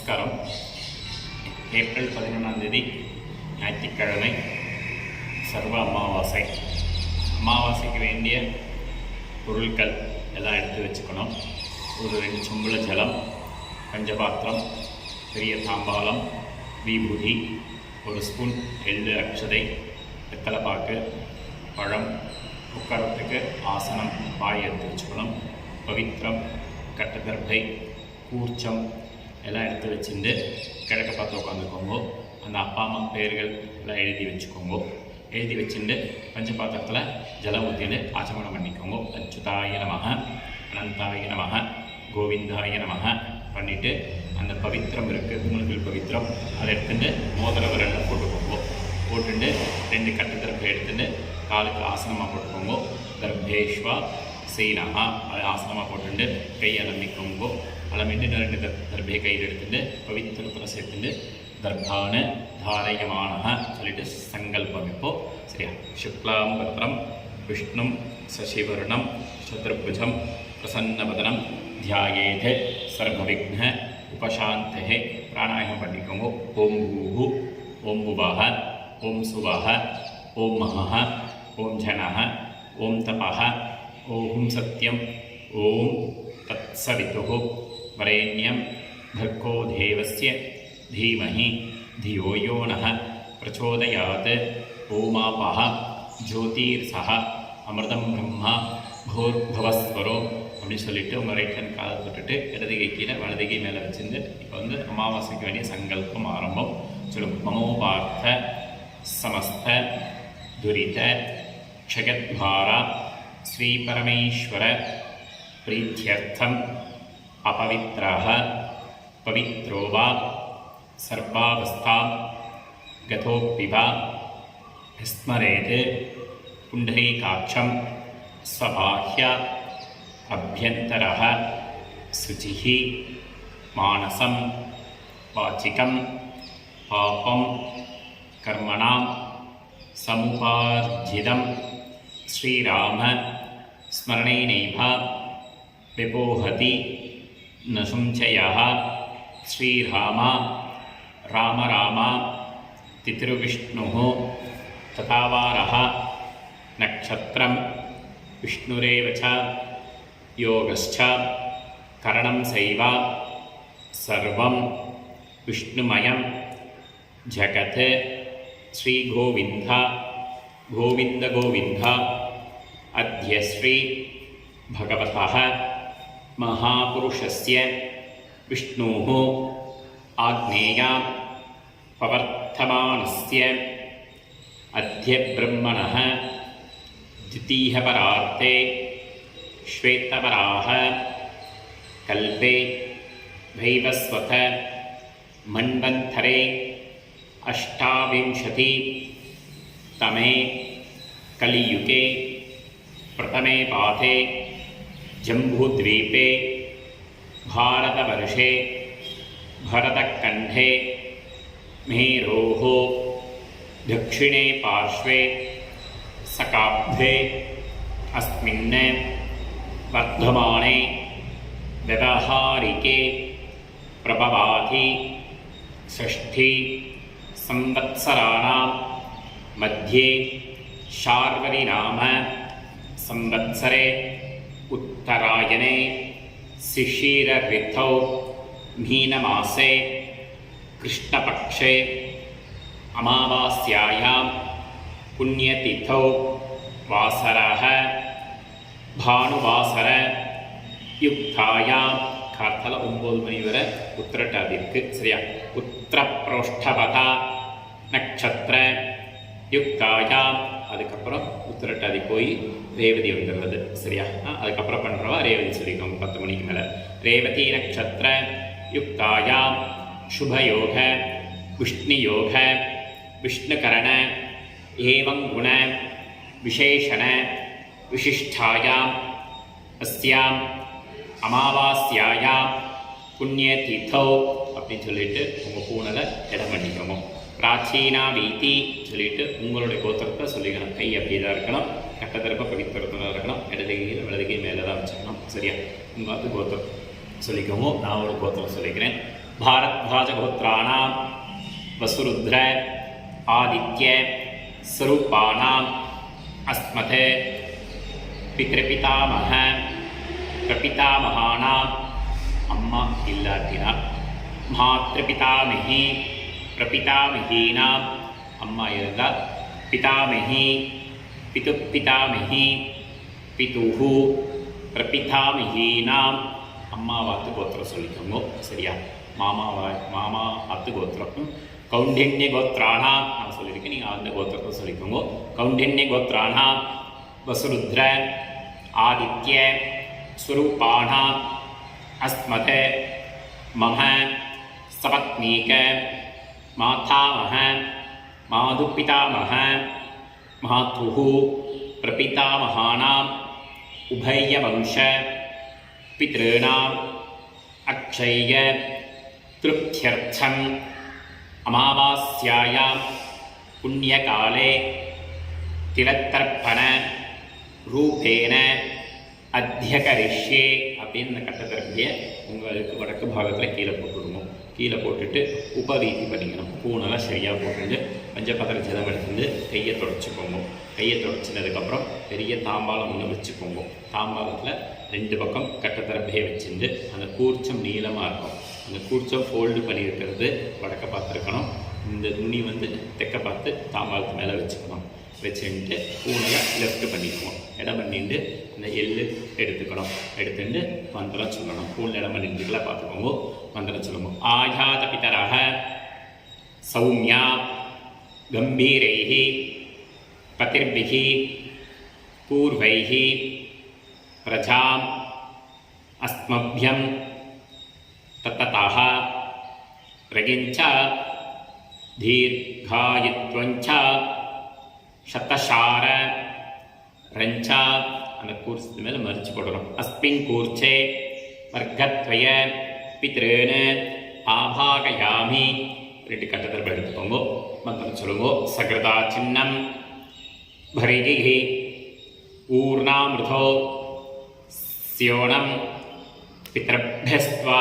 நமஸ்காரம். ஏப்ரல் 11 ஞாயிற்றுக்கிழமை சர்வ அமாவாசை. அமாவாசைக்கு வேண்டிய பொருட்கள் எல்லாம் எடுத்து வச்சுக்கணும். ஒரு 2 சொம்புல ஜலம், பஞ்சபாத்திரம், பெரிய தாம்பாலம், விபூதி, ஒரு ஸ்பூன் எள்ளு, அக்ஷதை, வெத்தலைப்பாக்கு, பழம், உட்காரத்துக்கு ஆசனம், பாய் எடுத்து வச்சுக்கணும். பவித்திரம், கட்டதர்பை, கூர்ச்சம் எல்லாம் எடுத்து வச்சுட்டு கிழக்க பார்த்து உட்காந்துக்கோங்க. அந்த அப்பா அம்மா பேர்கள் எல்லாம் எழுதி வச்சுக்கோங்க. எழுதி வச்சுட்டு பஞ்சபாத்திரத்தில் ஜலம் ஊற்றிட்டு ஆச்சமனம் பண்ணிக்கோங்க. அச்சுதாய நமக, அனந்தாய நமக, கோவிந்தாய நமக பண்ணிவிட்டு அந்த பவித்திரம் இருக்குது, மூலிகள் பவித்திரம், அதை எடுத்துட்டு மோதிர விரலில் போட்டுக்கோங்க. போட்டுட்டு 2 கட்டத்திறப்பை எடுத்துட்டு காலுக்கு ஆசனமாக போட்டுக்கோங்க. தர்பேஷ்வா செய்யணா, அதை ஆசனமாக போட்டுட்டு கை அலம்பிக்கோங்க. அலம்பிட்டு 2 தர்பை கையில் எடுத்துட்டு பவித்திரத்தில் சேர்த்துட்டு தர்பான தாரயமான சொல்லிட்டு சங்கல்பம். இப்போது சரியா? சுக்லாம் பத்ரம் விஷ்ணும் சசிவர்ணம் சதுர்புஜம் பிரசன்னவதனம் தியாயேதே சர்வவிக்ன உபசாந்தே. பிராணாயாமம் பண்ணிக்கோங்க. ஓம் பூஹு, ஓம் புவாக, ஓம் சுவாக, ஓம் மகா, ஓம் ஜனஹ, ஓம் தபஹ, ஓம் சத்யம், ஓம் தத்சவிதுஹு வரேண்யம் भर्गो देवस्य धीमहि धियो यो नः प्रचोदयात्. ओमापः ज्योतिर्सः अमृतं ब्रह्मा भूर्भुवस्वरो அப்படின்னு சொல்லிட்டு உங்கள் ரைட் ஹேண்ட் காலை தொட்டுட்டு இடது கை கீழே வலது கை மேலே வச்சுருந்து இப்போ அமாவாசைக்கு வேண்டிய சங்கல்பம் ஆரம்பம். சொல்லும். மமோபார்த்த சமஸ்த துரித க்ஷயத்வாரா ஸ்ரீ பரமேஸ்வர பிரீத்யர்த்தம் अपवित्रः पवित्रो वा सर्वावस्थां गतोऽपि वा स्मरेत् पुण्डरीकाक्षं स्वबाह्य अभ्यन्तरः शुचिः मानसं वाचिकं पापं कर्मणां समुपार्जितं श्रीराम स्मरणेनैव विपोहति न संशयः. श्रीराम राम राम तिथिर्विष्णुः तथावारः नक्षत्रं विष्णुरेव च योगश्च करणं सैव सर्वं विष्णुमयं जगत्. श्रीगोविन्द गोविन्द गोविन्द. अद्य श्री भगवतः महापुरुषस्य विष्णोः आज्ञेया प्रवर्तमानस्य अद्य ब्रह्मणः द्वितीयपरार्थे श्वेतवराह कल्पे वैवस्वत मन्वन्तरे 28तमे कलियुगे प्रथमे पाठे जम्बूद्वीपे भारतवर्षे भरतखण्डे मेरोः दक्षिणे पार्श्वे सकाब्धे अस्मिन् वर्धमाने व्यवहारिके प्रभवादि 6 संवत्सराणां मध्ये शार्वरीनाम संवत्सरे उत्तरायणे शिशिर ऋतौ मीनमासे कृष्णपक्षे अमावास्यायां पुण्यतिथौ वासरः भानुवासर युक्तायां கார்த்தால 9 மணி வரை உத்திரட்டாதிற்கு. சரியா? உத்திரப்ரோஷ்டபதா நட்சத்திர யுக்தாயாம். அதுக்கப்புறம் உத்திரட்டாதி போய் ரேவதி வந்துடுறது. சரியா? அதுக்கப்புறம் பண்ணுறவா ரேவதி சொல்லிக்கோங்க 10 மணிக்கு மேலே. ரேவதி நட்சத்திர யுக்தாயாம் சுபயோக விஷ்ணுயோக விஷ்ணுகரண ஏவம் குண விசேஷண விசிஷ்டாயாம் அஸ்யாம் அமாவாஸ்யாயாம் புண்ணியதிதௌ அப்படின்னு சொல்லிட்டு உங்கள் பூனலை இடம் பண்ணிக்கோங்க. பிராச்சீனா வீதி சொல்லிட்டு உங்களுடைய கோத்திரத்தை சொல்லிக்கணும். கை அப்படி தான் இருக்கணும், கட்டத்திறப்ப பவித்திரத்தில் இருக்கணும், இடது கையில் வலது கை மேலே தான் வச்சுக்கணும். சரியா? உங்கள் கோத்திரம் சொல்லிக்கோங்க. நான் ஒரு கோத்திரம் சொல்லிக்கிறேன். भारद्वाजगोत्राणां वसुरुद्र आदित्य स्वरूपाणाम् अस्मत् पितृपितामह प्रपितामहानाम् अम्मा इल्लाट्टिना मातृपितामही प्रपितामहीनाम् अम्मा इरुंदा पितामही पितुपितामही पितुः प्रपितामहीनाम् अम्मा वात्तु गोत्र सोल्लिक्कोंगो सरिया मामा वात्तु गोत्रम कौंडिन्य गोत्राणां நான் சொல்லியிருக்கேன் நீங்கள் அந்த கோத்திரத்தை சொல்லிக்கோங்க कौंडिन्य गोत्राणां वसुरुद्र आदित्य स्वरूपाणाम् अस्मत् मम सपत्नीक मातामह मातुपितामह मातुः प्रपितामहानाम् उभयवंश पितॄणाम् अक्षय्य तृप्त्यर्थम् अमावास्यायां पुण्यकाले तिलतर्पण रूपेण अध्यकरिष्ये அப்படின்னு கட்டத்திற்கு உங்களுக்கு வடக்கு பாகத்தில் கீழே போட்டுடணும். கீழே போட்டுட்டு உபவீதி பண்ணிக்கணும். பூனெல்லாம் சரியாக போட்டுட்டு பஞ்சபத்திர ஜலம் எடுத்துட்டு கையை தொடச்சிக்கோங்க. கையை தொடச்சினதுக்கப்புறம் பெரிய தாம்பாளம் ஒன்று வச்சுக்கோங்க. தாம்பாளத்தில் 2 பக்கம் கட்டத்தரப்பையை வச்சுட்டு அந்த கூர்ச்சம் நீளமாக இருக்கும். அந்த கூர்ச்சம் ஃபோல்டு பண்ணியிருக்கிறது வடக்க பார்த்துருக்கணும். இந்த துணி தெற்க பார்த்து தாம்பாளத்து மேலே வச்சுக்கணும். வச்சுட்டு பூனையை லெஃப்ட் பண்ணிக்குவோம். இடம் பண்ணிட்டு இந்த எள்ளு எடுத்துக்கணும். எடுத்துட்டு மந்திரம் சொல்லணும். பூனை இடம் பண்ணிட்டுக்கெல்லாம் பார்த்துக்கோங்க. மந்திரம் சொல்லுவோம். ஆயாத பிதரக சௌமியா கம்பீரைஹி பதிர்பிஹி பூர்வைஹி பிரஜாம் அஸ்மப்யம் தத்ததः ரகிஞ்ச தீர்காயித்வஞ்ச शतशार रंचा அந்த கூர்ச்சத்து மேலே மறிச்சு போடணும். அஸ்மின் கூர்ச்சே வர்க்கத்வய பித்ருன் ஆபாகயாமி 2 கட்டத்தில் எடுத்துக்கோங்க. மந்திரம் சொல்லுங்க. சகிருதா சின்னம் பரிகிஹி ஊர்ணாமிருதோ ஸ்யோணம் பித்ரभ्यस्त्वा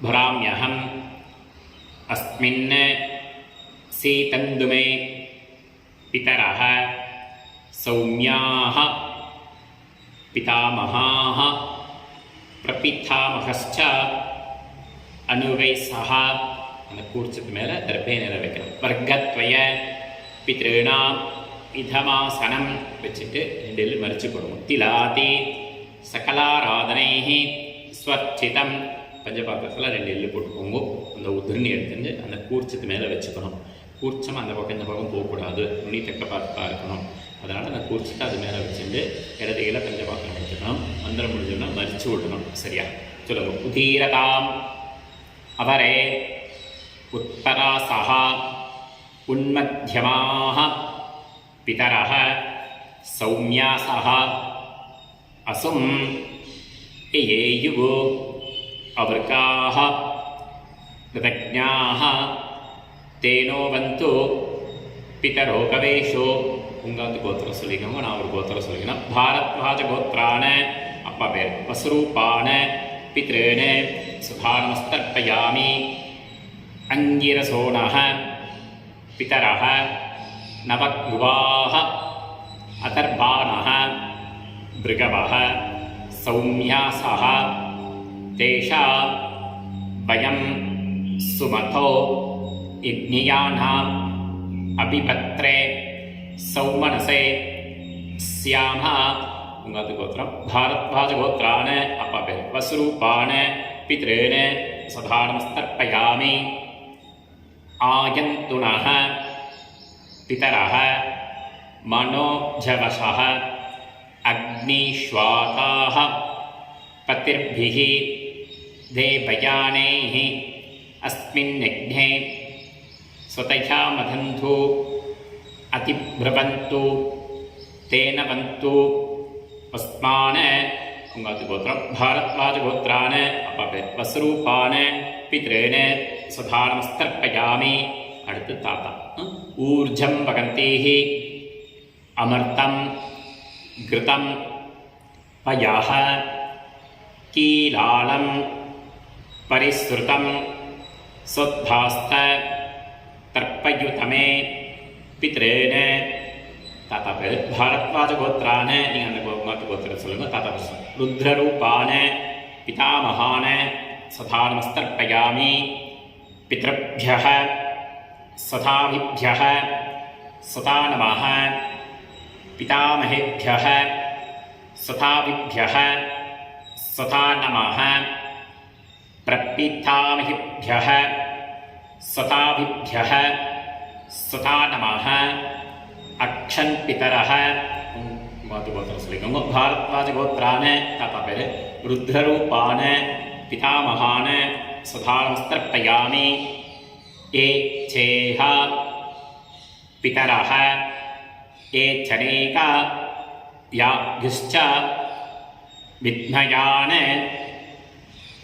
भराम्यहम् अस्मिन् सीतन्दुमे पितरः सौम्याः पितामहाः प्रपितामहश्च अनुवैसः அந்த கூர்ச்சத்து மேலே தர்பை நில வைக்கணும். வர்க்கத்வய பித்ருணாம் இதமாசனம் வச்சுட்டு 2 எள்ளு மறிச்சு போடுவோம். திலாதி சகலாராதனைஹி ஸ்வர்ச்சிதம் பஞ்சபாத்திரத்தில் 2 எள்ளு போட்டுக்கோங்க. அந்த உதிர்னி எடுத்துட்டு அந்த கூர்ச்சத்து மேலே வச்சுக்கணும். கூர்ச்சம் அந்த பக்கம் இந்த பக்கம் போகக்கூடாது. நுனி தெற்க பார்த்து தான் இருக்கணும். அதனால் அந்த கூர்ச்சத்தை அது மேலே வச்சுட்டு இடது கீழே பஞ்சபாத்திரம் எடுத்துக்கணும். மந்திரம் முடிஞ்சோம்னா மறிச்சு விடணும். சரியா சொல்லுங்க. உதீரதாம் அவரே உத்தராசஹ உன்மத்தியமாஹ பிதரஹ சௌம்யாசஹ அசும் ஏயுவு அவர்காஹ கிருதஜ்ஞாஹ தேனோ வந்து பிதரோ கவேஷோ உங்காத்து கோத்திரம் சொல்லிக்கோங்க. நான் ஒரு கோத்திரம் சொல்லிக்கணும். பாரத்வாஜ கோத்திரான அப்பா பேர் வசுரூபான பித்ருன் சுதானமஸ்தர்ப்பயாமி அங்கிரசோணः பிதரः நவகுவாः அதர்பாணः பிருகவः சௌம்யாசः தேஷாம் வயம் சுமதோ यज्ञयानाम् अभिपत्रे सौमनसे स्याम उंगात गोत्रम भारद्वाज गोत्रान अपपे वसुरूपान पितॄन् सधानमस्तर्पयामि आयन्तुनः पितरः मनोजवशः अग्निश्वाताः पतिर्भिः देवयानैः अस्मिन् यज्ञे स्वतया मधन्तु अतिभ्रवन्तु तेन वन्तु अस्मान् उंगात गोत्रम भारद्वाज गोत्रान् अपपे वसुरूपान् पितॄन् सधानमस्तर्पयामि அடுத்து தாத்தா ஊர்ஜம் வகந்தேஹி அமர்த்தம் கிருதம் பயஹ கீலாலம் परिश्रुतं சொத்தாஸ்த தர்ப்பயுதமே பித்ரேன தாத்தா பேர் பாரத்வாஜ கோத்ரான நீங்கள் அந்த கோத்திரத்தை சொல்லுங்கள் தாத்தா பேர் ருத்ரரூபான பிதாமகான சதானமஸ்தர்ப்பயாமி பித்ருभ्यः சதாவிभ्यः சதா நமः பிதாமகேभ्यः சதாவிभ्यः சதா நமः பிரபிதாமகேभ्यः சதாவிभ्यः சதா நமः அக்ஷன் பிதரः கோத்திரம் சொல்லிக்கோங்க பாரத்வாஜ கோத்ரான தாத்தா பேர் ருத்ரரூபான பிதாமகான சதானமஸ்தர்ப்பயாமி ஏ சேஹ பிதரः ஏ சனேகா யாக்யுஷ்ச வித்மயான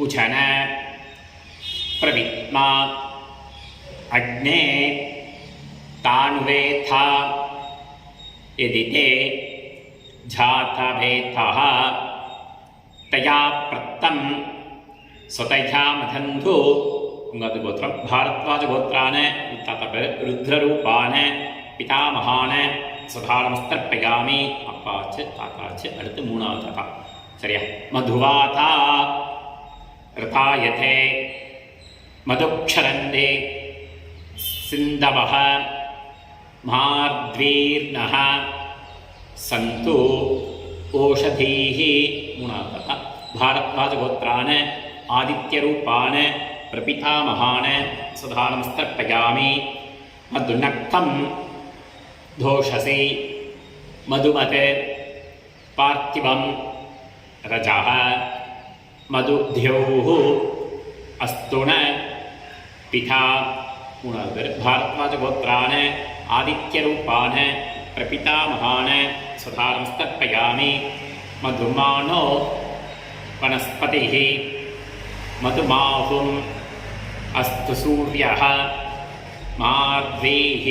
உஜன பிரவித்மா அக்னே தானுவேதா எதிதே ஜாதவேதः தயா பிரத்தம் स्वतया मथंधु उंगद गोत्र भारद्वाज गोत्रान ताता पेर रुद्ररूपान पितामहान सदानमस्तर्पयामि अप्पाच ताताच அடுத்து மூணாவது தாத்தா சரியா மதுவாதா ரதாயதே மதுக்ஷரந்தே சிந்தவஹ மார்த்வீர்ணஹ சந்து ஓஷதீஹி மூணாவது தாத்தா भारद्वाज गोत्रान आदित्यरूपान प्रपितामहान सदानमस्तर्पयामि मधुनक्तं दोषसि मधुमते पार्थिवं रजः मधुद्यौः अस्तुण पिता भारद्वाज गोत्रान आदित्यरूपान प्रपितामहान सदानमस्तर्पयामि मधुमानो वनस्पतिः मधुमाहुम् अस्तु सूर्यः मार्द्वीः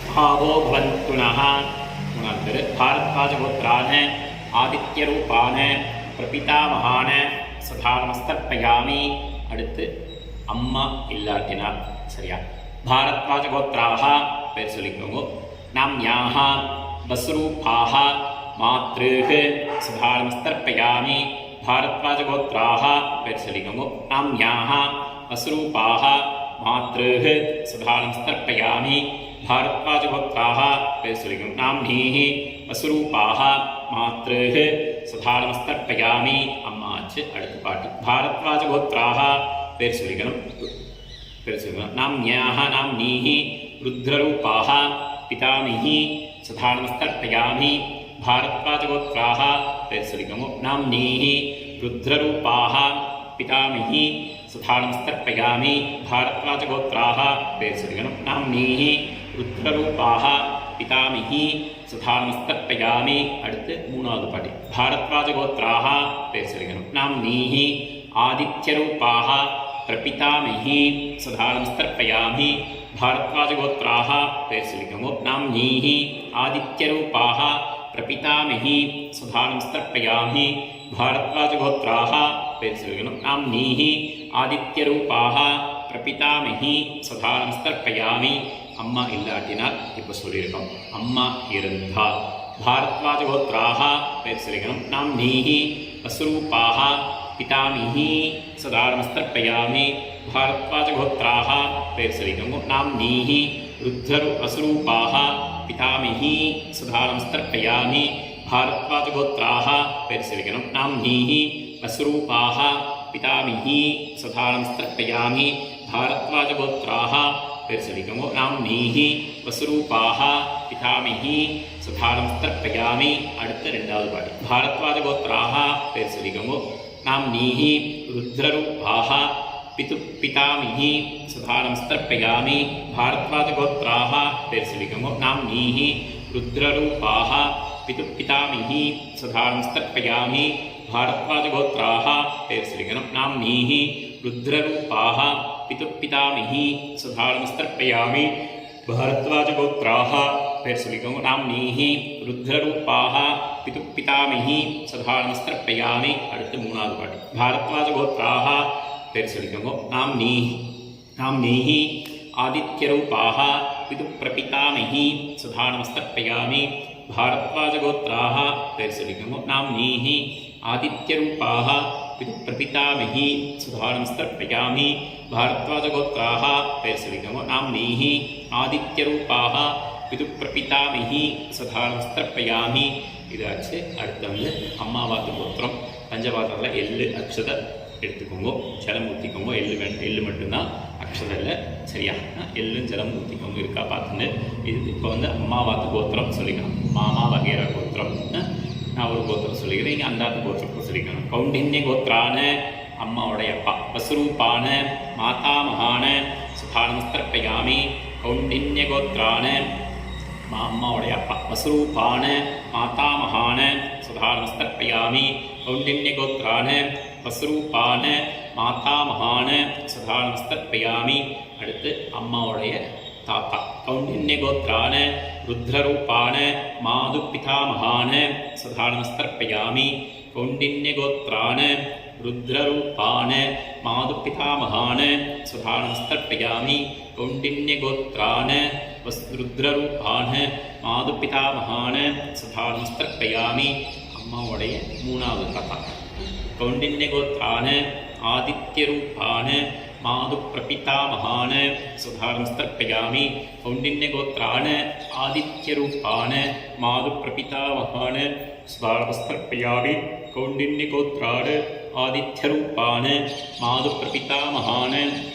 भावो भवन्तु नः भारद्वाज गोत्रान आदित्यरूपान प्रपितामहान सदानमस्तर्पयामि அடுத்து அம்மா இல்லாட்டினார் சரியா भारद्वाज गोत्राः பேர் சொல்லிக்கோங்க नाम्याः वसुरूपाः मातृः सदानमस्तर्पयामि भारद्वाज गोत्राः பேர் சொல்லிக்கோங்க नाम्याः वसुरूपाः मातृः सदानमस्तर्पयामि भारद्वाज गोत्राः பேர் சொல்லிக்கோங்க नाम्नीः वसुरूपाः मातृः सदानमस्तर्पयामि அம்மாச்சு அடுத்த பாட்டு भारद्वाज गोत्राः பேர் சொல்லிக்கணும் नाम्याः नाम्नीः रुद्ररूपाः पितामही सदानमस्तर्पयामि भारद्वाज गोत्राः பேர் சொல்லிக்கோங்க नाम्नीः रुद्ररूपाः पितामही सदानमस्तर्पयामि भारद्वाज गोत्राः பேர் சொல்லிக்கணும் नाम्नीः रुद्ररूपाः पितामही सदानमस्तर्पयामि அடுத்து மூணாவது பாட்டு भारद्वाज गोत्राः பேர் சொல்லிக்கணும் नाम्नीः आदित्यरूपाः प्रपितामही सदानमस्तर्पयामि भारद्वाज गोत्राः பேர் சொல்லிக்கோங்க नाम्नीः आदित्यरूपाः प्रपितामही सदानमस्तर्पयामि भारद्वाज गोत्राः பேர் சொல்லிக்கணும் नाम्नीः आदित्यरूपाः प्रपितामही सदानमस्तर्पयामि அம்மா இல்லாட்டினால் இப்போ சொல்லியிருக்கோம் அம்மா இருந்தால் भारद्वाज गोत्राः பேர் சொல்லிக்கணும் नाम्नीः वसुरूपाः पितामही सदानमस्तर्पयामि भारद्वाज गोत्राः பேர் சொல்லிக்கோங்க नाम्नीः वसुरूपाः पितामही सदानमस्तर्पयामि भारद्वाज गोत्राः பேர் சொல்லிக்கணும் नाम्नीः वसुरूपाः पितामही सदानमस्तर्पयामि भारद्वाज गोत्राः பேர் சொல்லிக்கோங்க नाम्नीः वसुरूपाः पितामही सदानमस्तर्पयामि அடுத்த ரெண்டாவது பாட்டு भारद्वाज गोत्राः பேர் சொல்லிக்கோங்க नाम्नीः रुद्ररूपाः पितामही सदानमस्तर्पयामि भारद्वाज गोत्राः பேர் சொல்லிக்கோங்க नाम्नीः रुद्ररूपाः पितामही सदानमस्तर्पयामि भारद्वाज गोत्राः பேர் சொல்லிக்கணும் नाम्नीः रुद्ररूपाः पितामही सदानमस्तर्पयामि भारद्वाज गोत्राः பேர் சொல்லிக்கோங்க नाम्नीः रुद्ररूपाः पितामही सदानमस्तर्पयामि அடுத்து மூணாவது பாட்டு भारद्वाज गोत्राः பேர் சொல்லிக்கோங்க. நாம் நீஹி ஆதித்யரூபாக பிதுப்பிரபிதாமஹி சுதா நமஸ்தர்ப்பயாமி भारद्वाजगोत्राः பேர் சொல்லிக்கோங்க. நாம் நீஹி ஆதித்யரூபாக பிதுப்பிரபிதாமஹி சுதா நமஸ்தர்ப்பயாமி भारद्वाजगोत्राः பேர் சொல்லிக்கோங்க. நாம் நீஹி ஆதித்யரூபாக பிதுப்பிரபிதாமஹி சுதா நமஸ்தர்ப்பயாமி. இதாச்சு. அடுத்து வந்து அம்மாவாத்து கோத்திரம். பஞ்சபாத்திரத்தில் எள்ளு அக்ஷதை எடுத்துக்கோங்க, ஜலம் ஊற்றிக்கோங்க. எள்ளு மட்டும்தான், அக்ஷதை இல்லை. சரியா? எள்ளும் ஜலம் ஊற்றிக்கோங்க. இருக்கா பார்த்துன்னு. இது இப்போ வந்து அம்மாவாத்து கோத்திரம் சொல்லிக்கணும். மாமா வகைரா கோத்திரம். நான் ஒரு கோத்திரம் சொல்லிக்கிறேன், இங்கே அந்தாத்து கோத்திரத்தை சொல்லிக்கணும். கௌண்டின்ய கோத்திரான அம்மாவுடைய அப்பா. வசுரூபான மாதாமகான சுதா நமஸ்தர்ப்பயாமி. கௌண்டின்ய கோத்திரான அம்மாவுடைய அப்பா. வசுரூபான மாதாமகான சுதா நமஸ்தர்ப்பயாமி. கௌண்டின்ய கோத்திரான வசுரூபான மாதாமகான சுதா நமஸ்தர்ப்பயாமி. அடுத்து அம்மாவுடைய தாத்தா. கௌண்டின்ய கோத்திரான ருத்ரரூபான மாது பிதாமகான சுதா நமஸ்தர்ப்பயாமி. கௌண்டின்ய கோத்திரான ருத்ரரூபான மாது பிதாமகான சுதா நமஸ்தர்ப்பயாமி. கௌண்டின்ய கோத்திரான ருத்ரரூபான மாது பிதாமகான சுதா நமஸ்தர்ப்பயாமி. அம்மாவுடைய மூணாவது தாத்தா. கௌண்டின்ய கோத்திரான ஆதித்யரூபான மாது பிரபிதாமகான சுதா நமஸ்தர்ப்பயாமி. கௌண்டின்ய கோத்திரான ஆதித்யரூபான மாது பிரபிதாமகான சுதா நமஸ்தர்ப்பயாமி. கௌண்டின்ய கோத்திரான ஆதித்யரூபான மாது பிரபிதாமகான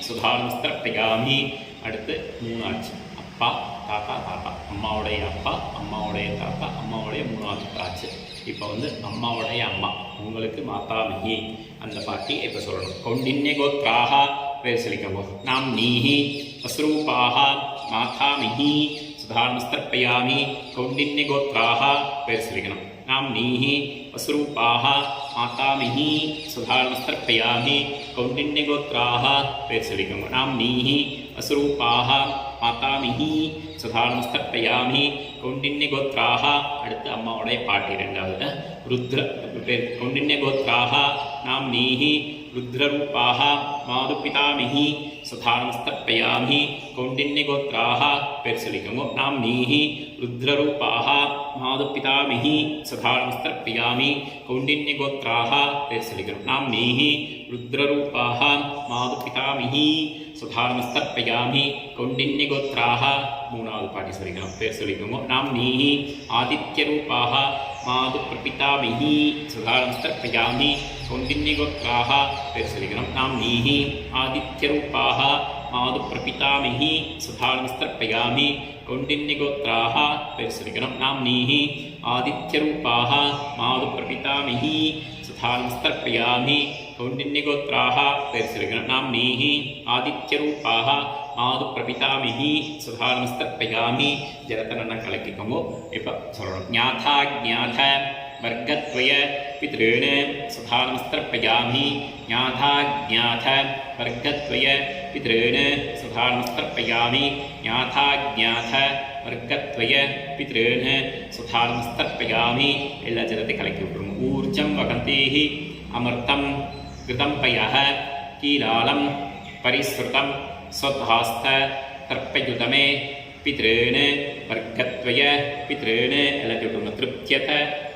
சுதா நமஸ்தர்ப்பயாமி. அடுத்து மூணாச்சு. அப்பா, தாத்தா, தாத்தா. அம்மாவுடைய அப்பா, அம்மாவுடைய தாத்தா, அம்மாவுடைய மூணாவது தாச்சு. இப்போ வந்து அம்மாவுடைய அம்மா, உங்களுக்கு மாதாமகி அந்த பாட்டி இப்போ சொல்லணும். கௌண்டின்ய கோத்ராக பேர் சொல்லிக்கோங்க. நாம் நீஹி வஸ்ரூபாக மாதாமகி சுதா நமஸ்தர்ப்பயாமி. கௌண்டின்ய கோத்ராக பேர் சொல்லிக்கணும். நாம் நீஹி வஸ்ரூபாக மாதாமகி சுதா நமஸ்தர்ப்பயாமி. கௌண்டின்ய கோத்ராக பேர் சொல்லிக்கோங்க. நாம் நீஹி வஸ்ரூபாக மாதாமகி சுதா நமஸ்தர்ப்பயாமி. கௌண்டின்ய கோத்ராக. அடுத்து அம்மாவுடைய பாட்டி ரெண்டாவது ருத்ர பேர். கௌண்டின்ய கோத்ராக நாம் நீஹி ருத்ரரூபாக மாது பிதாமகி சுதா நமஸ்தர்ப்பயாமி. கௌண்டின்ய கோத்ராக பேர் சொல்லிக்கோங்க. நாம் நீஹி ருத்ரரூபாக மாது பிதாமகி சுதா நமஸ்தர்ப்பயாமி. கௌண்டின்ய கோத்ராக பேர் சொல்லிக்கணும். நாம் நீஹி ருத்ரரூபாக மாது பிதாமகி சுதா நமஸ்தர்ப்பயாமி. கௌண்டின்ய கோத்ராக மூணாவது பாட்டி சொல்லிக்கணும். பேர் சொல்லிக்கோங்க. நாம் நீஹி ஆதித்யரூபாக மாது பிரபிதாமகி சுதா நமஸ்தர்ப்பயாமி. கௌண்டின்ய கோத்ராக பேர் சொல்லிக்கணும். நாம் நீஹி ஆதித்யரூபாக மாது பிரபிதாமகி சுதா நமஸ்தர்ப்பயாமி. கௌண்டின்ய கோத்ராக பேர் சொல்லிக்கணும். நாம் நீஹி ஆதித்யரூபாக மாது பிரபிதாமகி சுதா நமஸ்தர்ப்பயாமி. கௌண்டின்ய கோத்ராக பேர் சொல்லிக்கணும். நாம் நீஹி ஆதித்யரூபாக மாது பிரபிதாமகி சுதா நமஸ்தர்ப்பயாமி. ஜலத்தை நல்லா கலக்கிக்கோங்க. இப்போ சொல்லணும். ஞாதா ஜாத வர்க்கத்வய பித்ருண சுதா நமஸ்தர்ப்பயாமி. ஞாதா ஜாத வர்க்கத்வய பித்ருண சுதா நமஸ்தர்ப்பயாமி. ஞாதா ஜாத வர்க்கத்வய பித்ருண சுதா நமஸ்தர்ப்பயாமி. எல்லா ஜலத்தை கலக்கி விட்டுருங்க. ஊர்ஜம் வகந்தேஹி அமிர்தம் கிருதம் பயः கீலாலம் பரிஸ்ருதம் ஸ்வத்ஹாஸ்த தர்ப்பயுதமே பித்ருண வர்க்கத்வய பித்ருண எல்லாத்தையும் விட்டுருங்க. திருப்தியத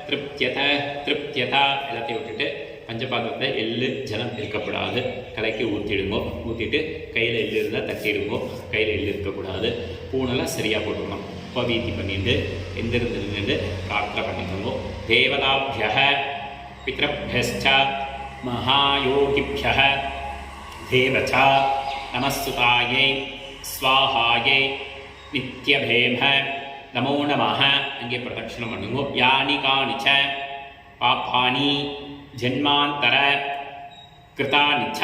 திருப்தியத திருப்தியதா எல்லாத்தையும் விட்டுட்டு பஞ்சபாத்திரத்தில் எள்ளு ஜலம் இருக்கக்கூடாது. கலக்கி ஊற்றிடுங்கோ. ஊற்றிட்டு கையில் எள்ளு இருந்தால் தட்டிடுங்கோ. கையில் எள்ளு இருக்கக்கூடாது. பூனெல்லாம் சரியாக போட்டுக்கணும். பவீதி பண்ணிட்டு எந்திருந்து பிரார்த்தனை பண்ணிக்கோங்க. தேவதாபிய பித்ருभ्यश्च महायोगिभ्यः देवच நமஸ்துதாயை ஸ்வாஹாயை நித்யபேம நமோ நமः. அங்கே பிரதட்சணம் பண்ணுங்க. யானி காணிச்ச பாப்பானி ஜென்மாந்தர கிருதானிச்ச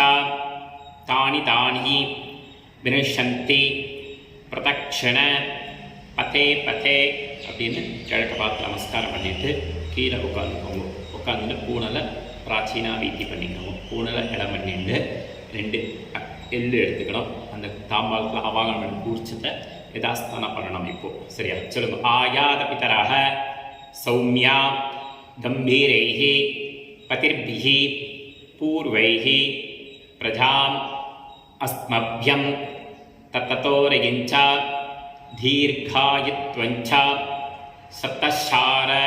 தானி தானி வினஷந்தி பிரதட்சண பதே பதே அப்படின்னு கிழக்க பார்த்து நமஸ்காரம் பண்ணிட்டு கீழே உட்காந்துக்கோங்க. உட்காந்துட்டு பூனலை பிராச்சீனா வீத்தி பண்ணிக்கணும். பூனலை இடம் பண்ணிட்டு 2 எள்ளு எடுத்துக்கணும். அந்த தாம்பாளத்தில் ஆவாகனம் பண்ணி கூர்ச்சத்தை யதாஸ்தானம் பண்ணணும். இப்போது சரியா சொல்லுங்க. ஆயாத பிதராக சௌமியா கம்பீரைஹி பதிர்பிஹி பூர்வைஹி प्रजाम् अस्मभ्यं तततोरयञ्च दीर्घायुत्वञ्च सप्तशारञ्च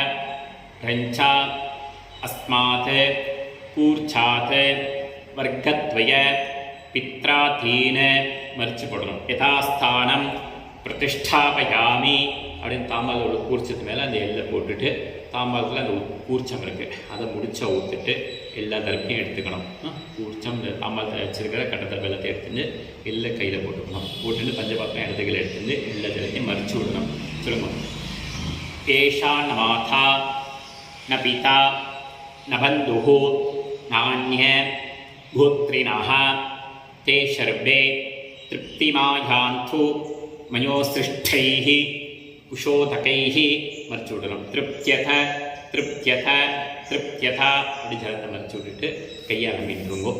अस्मात् कूर्चात् वर्गद्वय पित्राधीन मर्च போடணும் யதாஸ்தானம் பிரதிஷ்டாபயாமி அப்படின்னு தாம்பாலோட கூர்ச்சத்து மேலே அந்த எல்லை போட்டுட்டு தாம்பாலத்தில் அந்த கூர்ச்சம் இருக்குது அதை முடிச்ச ஊற்றுட்டு எல்லா தரப்பையும் எடுத்துக்கணும். கூர்ச்சம் தாம்பாலத்தில் வச்சுருக்கிற கட்டத்தை வெள்ளத்தை எடுத்துட்டு எல்லை கையில் போட்டுக்கணும். போட்டுட்டு பஞ்சபாத்திரம் இடத்துக்களை எடுத்துட்டு எல்லா தரத்தையும் மறிச்சு விடணும். சொல்லுங்க. ஏஷா ந மாதா ந பிதா ந பந்துஹு நான்ய கோத்ரிணः ते शर्वे तृप्तिमायान्तु मयोसृष्टैः कुशोदकैः மறிச்சு விடணும். திருப்தியத திருப்தியத திருப்தியத அப்படி ஜலத்தை மறிச்சு விட்டுட்டு கையால் மீட்டுருங்கோ.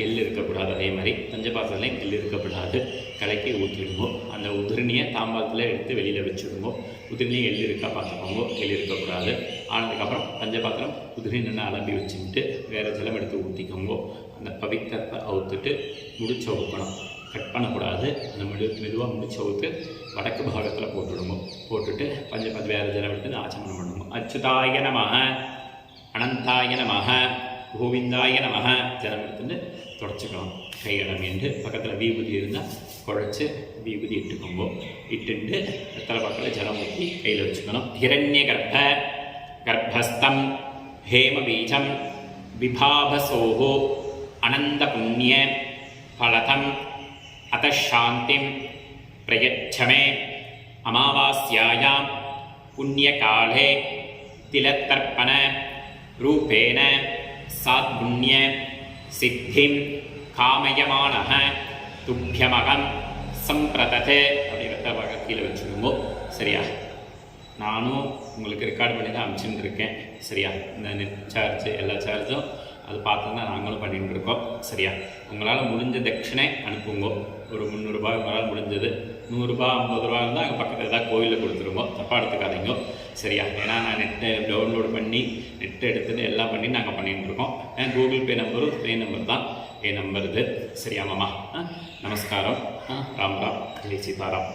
எள் இருக்கக்கூடாது. அதே மாதிரி பஞ்சபாத்திரத்துலையும் எள் இருக்கக்கூடாது. கலக்கி ஊற்றிடுங்கோ. அந்த உதிரணியை தாம்பாலத்தில் எடுத்து வெளியில் வச்சுடுங்கோ. உதிரணியை எள் இருக்கா பார்த்துக்கோங்கோ. எள் இருக்கக்கூடாது. ஆனதுக்கப்புறம் பஞ்சபாத்திரம் உதிரணின்னு அலம்பி வச்சுக்கிட்டு வேறு ஜலம் எடுத்து ஊற்றிக்கோங்கோ. அந்த பவித்திரத்தை அவுத்துட்டு முடிச்ச ஊற்றணும். கட் பண்ணக்கூடாது. அந்த மெதுவாக முடிச்ச ஊற்று வடக்கு பாகத்தில் போட்டுடுங்க. போட்டுட்டு பஞ்சபாத்திரம் வேறு ஜலம் எடுத்து ஆச்சமனம் பண்ணுங்க. அச்சுதாய நமஹ அனந்தாய நமஹ கோவிந்தாய நமஹ ஜலம் எடுத்துட்டு தொடச்சிக்கணும். கையிடம் என்று பக்கத்தில் வீபூதி இருந்தால் குழைச்சி வீபூதி இட்டுக்கோங்க. இட்டுட்டு வெத்தலை பக்கத்தில் ஜலம் ஊற்றி கையில் வச்சுக்கணும். ஹிரண்ய கர்ப்பஸ்தம் ஹேமபீஜம் விபாபசோஹோ அனந்த புண்ணிய பலதம் அதாந்திம் பிரயச்சமே அமாவாஸ்யாயாம் புண்ணியகாலே திலத்தர்ப்பண ரூபேண சாத்புண்ணிய சித்திம் காமயமானஹ துப்பியமகம் சம்பிரததே அப்படிங்கிறத கீழே வச்சுக்கோங்க. சரியா? நானும் உங்களுக்கு ரெக்கார்ட் பண்ணி தான் அனுப்பிச்சுட்டு இருக்கேன். சரியா? இந்த நெட் சார்ஜ் எல்லா சார்ஜும் அது பார்த்து தான் நாங்களும் பண்ணிகிட்டு இருக்கோம். சரியா? உங்களால் முடிஞ்ச தட்சிணை அனுப்புங்க. ஒரு 300 ரூபாய் உங்களால் முடிஞ்சது. 100 ரூபா 50 ரூபா இருந்தால் அங்கே பக்கத்தில் ஏதாவது கோயிலில் கொடுத்துருங்க. தப்பாக எடுத்துக்காதீங்க. சரியா? ஏன்னா நான் நெட்டை டவுன்லோடு பண்ணி நெட்டை எடுத்துகிட்டு எல்லாம் பண்ணி நாங்கள் பண்ணிகிட்டு இருக்கோம். கூகுள் பே நம்பரும் பே நம்பர் தான் என் நம்பர் இது. சரியா மாமா? நமஸ்காரம். ராம் ராம். ஜெய் சீதாராம்.